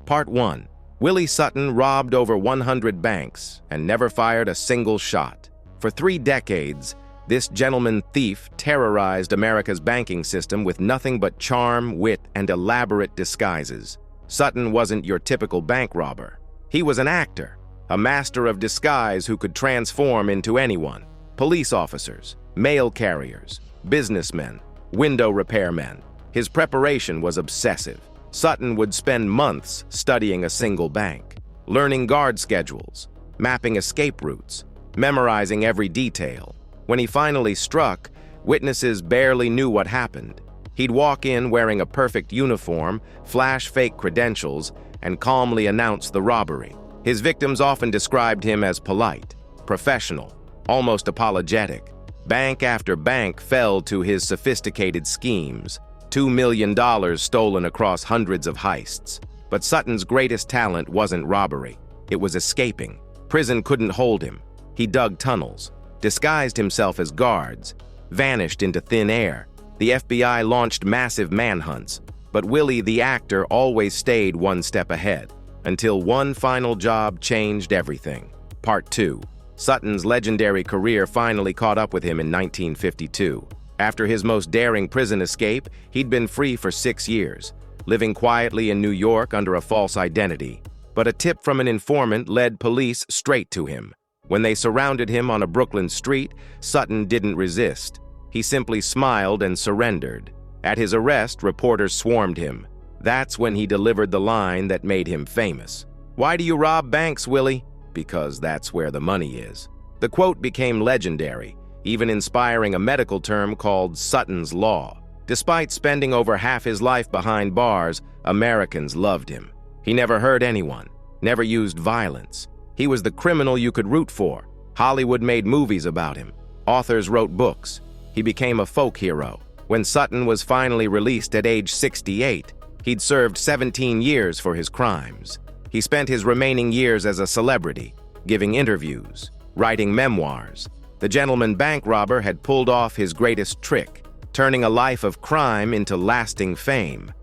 Part 1. Willie Sutton robbed over 100 banks and never fired a single shot. For 3 decades, this gentleman thief terrorized America's banking system with nothing but charm, wit, and elaborate disguises. Sutton wasn't your typical bank robber. He was an actor, a master of disguise who could transform into anyone. Police officers, mail carriers, businessmen, window repairmen. His preparation was obsessive. Sutton would spend months studying a single bank, learning guard schedules, mapping escape routes, memorizing every detail. When he finally struck, witnesses barely knew what happened. He'd walk in wearing a perfect uniform, flash fake credentials, and calmly announce the robbery. His victims often described him as polite, professional, almost apologetic. Bank after bank fell to his sophisticated schemes. $2 million stolen across hundreds of heists. But Sutton's greatest talent wasn't robbery. It was escaping. Prison couldn't hold him. He dug tunnels, disguised himself as guards, vanished into thin air. The FBI launched massive manhunts, but Willie the actor always stayed one step ahead, until one final job changed everything. Part 2. Sutton's legendary career finally caught up with him in 1952. After his most daring prison escape, he'd been free for 6 years, living quietly in New York under a false identity. But a tip from an informant led police straight to him. When they surrounded him on a Brooklyn street, Sutton didn't resist. He simply smiled and surrendered. At his arrest, reporters swarmed him. That's when he delivered the line that made him famous. "Why do you rob banks, Willie?" "Because that's where the money is." The quote became legendary, even inspiring a medical term called Sutton's Law. Despite spending over half his life behind bars, Americans loved him. He never hurt anyone, never used violence. He was the criminal you could root for. Hollywood made movies about him. Authors wrote books. He became a folk hero. When Sutton was finally released at age 68, he'd served 17 years for his crimes. He spent his remaining years as a celebrity, giving interviews, writing memoirs. The gentleman bank robber had pulled off his greatest trick, turning a life of crime into lasting fame.